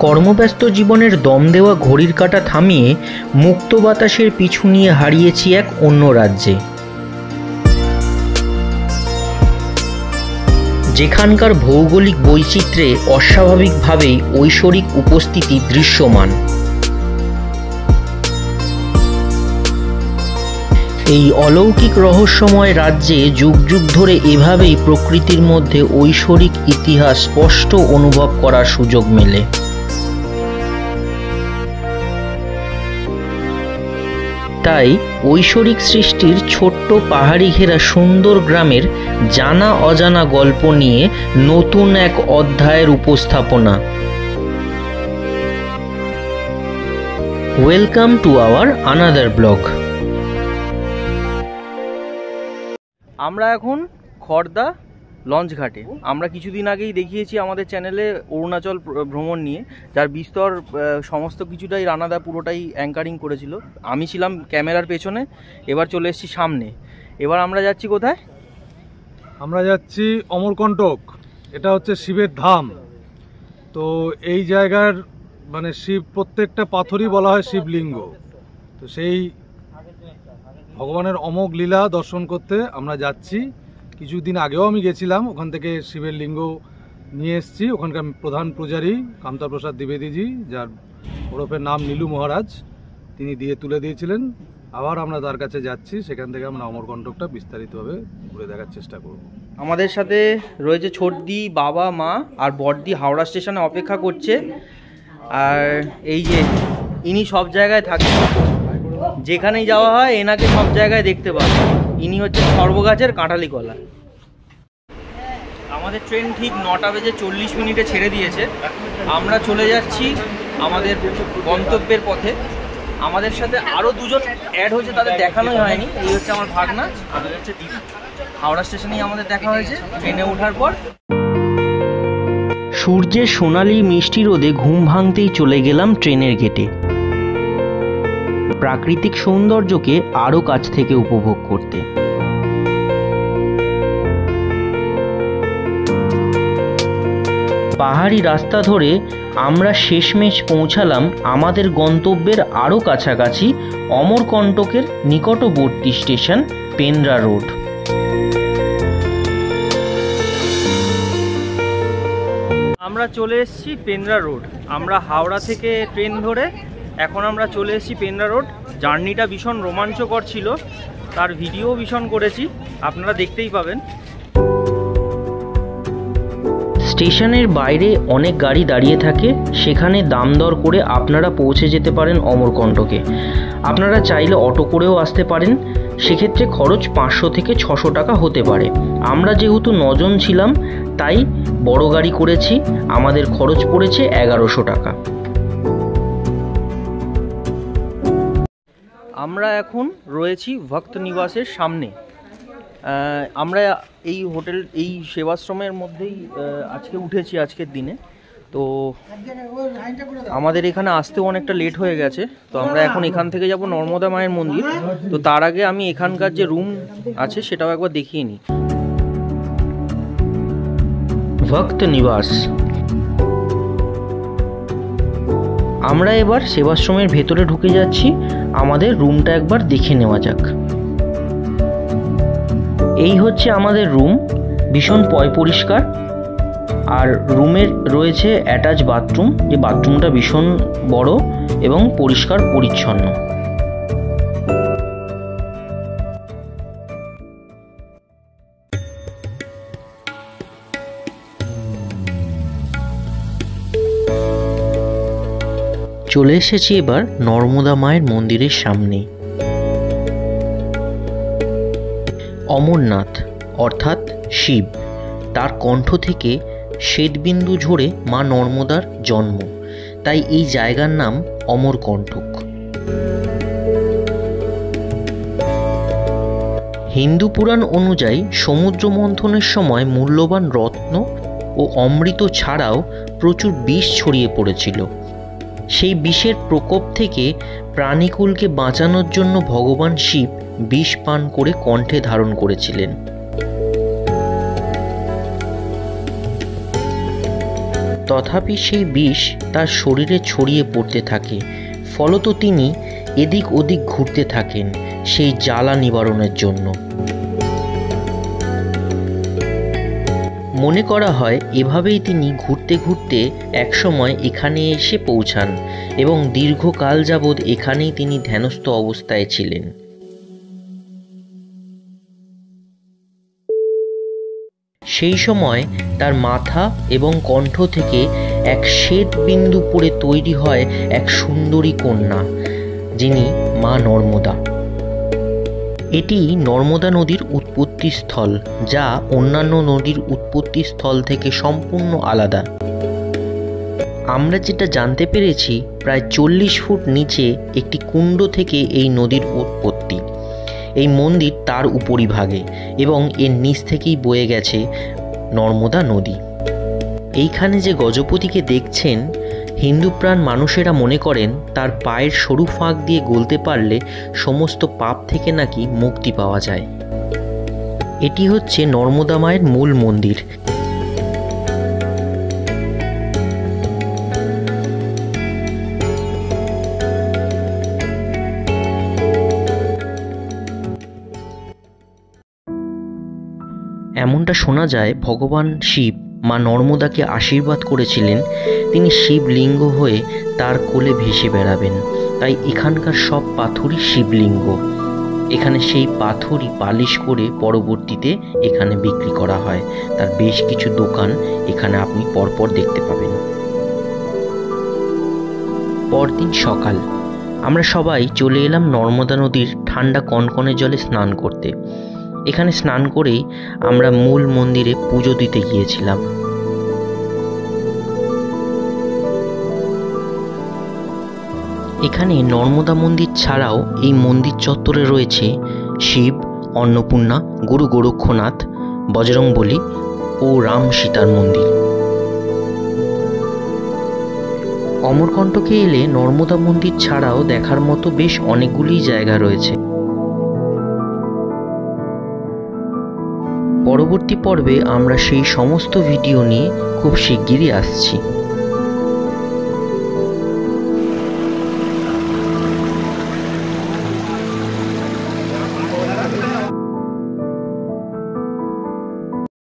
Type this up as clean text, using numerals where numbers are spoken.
কর্মব্যস্ত জীবনের দম দেওয়া ঘড়ির কাঁটা থামিয়ে মুক্ত বাতাসের পিছু নিয়ে হারিয়েছি এক অন্য রাজ্যে, যেখানকার ভৌগোলিক বৈচিত্র্যে অস্বাভাবিকভাবেই ঐশ্বরিক উপস্থিতি দৃশ্যমান। এই অলৌকিক রহস্যময় রাজ্যে যুগ যুগ ধরে এভাবেই প্রকৃতির মধ্যে ঐশ্বরিক ইতিহাস স্পষ্ট অনুভব করার সুযোগ মেলে। তাই ঐশ্বরিক সৃষ্টির ছোট্ট পাহাড়ি ঘেরা সুন্দর গ্রামের জানা অজানা গল্প নিয়ে নতুন এক অধ্যায়ের উপস্থাপনা। Welcome to our another blog. আমরা এখন খড়দা লঞ্চ ঘাটে। আমরা কিছুদিন আগেই দেখিয়েছি আমাদের চ্যানেলে অরুণাচল ভ্রমণ নিয়ে, যার বিস্তর সমস্ত কিছুটাই রানাদা পুরোটাই অ্যাঙ্কারিং করেছিল। আমি ছিলাম ক্যামেরার পেছনে। এবার চলে এসেছি সামনে। এবার আমরা যাচ্ছি কোথায়? আমরা যাচ্ছি অমরকণ্টক। এটা হচ্ছে শিবের ধাম। তো এই জায়গার মানে শিব, প্রত্যেকটা পাথরই বলা হয় শিবলিঙ্গ। তো সেই ভগবানের অমোঘ লীলা দর্শন করতে আমরা যাচ্ছি। কিছুদিন আগেও আমি গেছিলাম, ওখান থেকে শিবের লিঙ্গ নিয়ে এসেছি। ওখানকার প্রধান পূজারী কামতা প্রসাদ দ্বিবেদীজি, যার ওরফের নাম নীলু মহারাজ, তিনি দিয়ে তুলে দিয়েছিলেন। আবার আমরা তার কাছে যাচ্ছি, সেখান থেকে আমরা অমরকণ্টকটা বিস্তারিতভাবে ঘুরে দেখার চেষ্টা করব। আমাদের সাথে রয়েছে ছোটদি, বাবা, মা আর বড়দি হাওড়া স্টেশনে অপেক্ষা করছে। আর এই যে ইনি সব জায়গায় থাকেন, যেখানেই যাওয়া হয় এনাকে সব জায়গায় দেখতে পাবে। ইনি হচ্ছে সর্বগাছের কাঁঠালি কলা। আমাদের ট্রেন ঠিক 9:40 ছেড়ে দিয়েছে। আমরা চলে যাচ্ছি আমাদের গন্তব্যের পথে। আমাদের সাথে আরও দুজন অ্যাড হয়েছে, তাদের দেখানোই হয়নি। এই হচ্ছে আমার ভাগনা, আর হচ্ছে দিদি। হাওড়া স্টেশনেই আমাদের দেখা হয়েছে ট্রেনে ওঠার পর। সূর্যের সোনালি মিষ্টি রোদে ঘুম ভাঙতেই চলে গেলাম ট্রেনের গেটে, প্রাকৃতিক সৌন্দর্যকে আরও কাছ থেকে উপভোগ করতে। পাহাড়ি রাস্তা ধরে আমরা শেষমেশ পৌঁছালাম আমাদের গন্তব্যের আরও কাছাকাছি অমরকণ্টকের নিকটবর্তী স্টেশন পেন্দ্রা রোড। আমরা চলে এসেছি পেন্দ্রা রোড। আমরা হাওড়া থেকে ট্রেন ধরে এখন আমরা চলে এসেছি পেন্দ্রা রোড। জার্নিটা ভীষণ রোমাঞ্চকর ছিল, তার ভিডিও ভীষণ করেছি, আপনারা দেখতেই পাবেন। স্টেশনের বাইরে অনেক গাড়ি দাঁড়িয়ে থাকে, সেখানে দাম দর করে আপনারা পৌঁছে যেতে পারেন অমরকণ্টকে। আপনারা চাইলে অটো করেও আসতে পারেন, সেক্ষেত্রে খরচ 500 থেকে 600 টাকা হতে পারে। আমরা যেহেতু 9 জন ছিলাম তাই বড় গাড়ি করেছি, আমাদের খরচ পড়েছে 1100 টাকা। আমরা এখন রয়েছি ভক্ত নিবাসের সামনে। আমরা এই হোটেল, এই সেবাশ্রমের মধ্যেই আজকে উঠেছি আজকের দিনে। তো আমাদের এখানে আসতেও অনেকটা লেট হয়ে গেছে। তো আমরা এখন এখান থেকে যাব নর্মদা মায়ের মন্দির। তো তার আগে আমি এখানকার যে রুম আছে সেটাও একবার দেখিয়ে নিই। ভক্ত নিবাস। আমরা এবার সেবাশ্রমের ভেতরে ঢুকে যাচ্ছি, আমাদের রুমটা একবার দেখে নেওয়া যাক। এই হচ্ছে আমাদের রুম, ভীষণ পরিষ্কার। আর রুমের রয়েছে অ্যাটাচ বাথরুম, যে বাথরুমটা ভীষণ বড় এবং পরিষ্কার পরিচ্ছন্ন। চলে এসেছি এবার নর্মদা মায়ের মন্দিরের সামনে। অমরনাথ অর্থাৎ শিব, তার কণ্ঠ থেকে শ্বেতবিন্দু ঝরে মা নর্মদার জন্ম, তাই এই জায়গার নাম অমরকণ্টক। হিন্দু পুরাণ অনুযায়ী সমুদ্র মন্থনের সময় মূল্যবান রত্ন ও অমৃত ছাড়াও প্রচুর বিষ ছড়িয়ে পড়েছিল। সেই বিষের প্রকোপ থেকে প্রাণীকুলকে বাঁচানোর জন্য ভগবান শিব বিষ পান করে কণ্ঠে ধারণ করেছিলেন। তথাপি সেই বিষ তার শরীরে ছড়িয়ে পড়তে থাকে, ফলত তিনি এদিক ওদিক ঘুরতে থাকেন সেই জ্বালা নিবারণের জন্য। মনে করা হয় এভাবেই তিনি ঘুরতে ঘুরতে একসময় এখানে এসে পৌঁছান এবং দীর্ঘকাল যাবৎ এখানেই তিনি ধ্যানস্থ অবস্থায় ছিলেন। সেই সময় তার মাথা এবং কণ্ঠ থেকে এক শ্বেত বিন্দু পড়ে তৈরি হয় এক সুন্দরী কন্যা, যিনি মা নর্মদা। এটি নর্মদা নদীর উৎপত্তি স্থল, যা অন্যান্য নদীর উৎপত্তি স্থল থেকে সম্পূর্ণ আলাদা। আমরা যেটা জানতে পেরেছি, প্রায় 40 ফুট নিচে একটি কুণ্ড থেকে এই নদীর উৎপত্তি। এই মন্দির তার উপরিভাগে এবং এর নিচ থেকেই বয়ে গেছে নর্মদা নদী। এইখানে যে গজপতিকে দেখছেন, হিন্দুপ্রাণ মানুষেরা মনে করেন তার পায়ের সরু ফাঁক দিয়ে গলতে পারলে সমস্ত পাপ থেকে নাকি মুক্তি পাওয়া যায়। এটি হচ্ছে নর্মদা মায়ের মূল মন্দির। এমনটা শোনা যায় ভগবান শিব মা নর্মদাকে আশীর্বাদ করেছিলেন তিনি শিবলিঙ্গ হয়ে তার কোলে ভেসে বেড়াবেন। তাই এখানকার সব পাথরই শিবলিঙ্গ। এখানে সেই পাথরই পালিশ করে পরবর্তীতে এখানে বিক্রি করা হয়। তার বেশ কিছু দোকান এখানে আপনি পরপর দেখতে পাবেন। পরদিন সকাল আমরা সবাই চলে এলাম নর্মদা নদীর ঠান্ডা কনকনে জলে স্নান করতে। এখানে স্নান করেই আমরা মূল মন্দিরে পুজো দিতে গিয়েছিলাম। এখানে নর্মদা মন্দির ছাড়াও এই মন্দির চত্বরে রয়েছে শিব, অন্নপূর্ণা, গুরু গোরক্ষনাথ, বজরংবলী ও রাম সীতার মন্দির। অমরকণ্টকে এলে নর্মদা মন্দির ছাড়াও দেখার মতো বেশ অনেকগুলি জায়গা রয়েছে। পরবর্তী পর্বে আমরা সেই সমস্ত ভিডিও নিয়ে খুব শিগগিরই আসছি।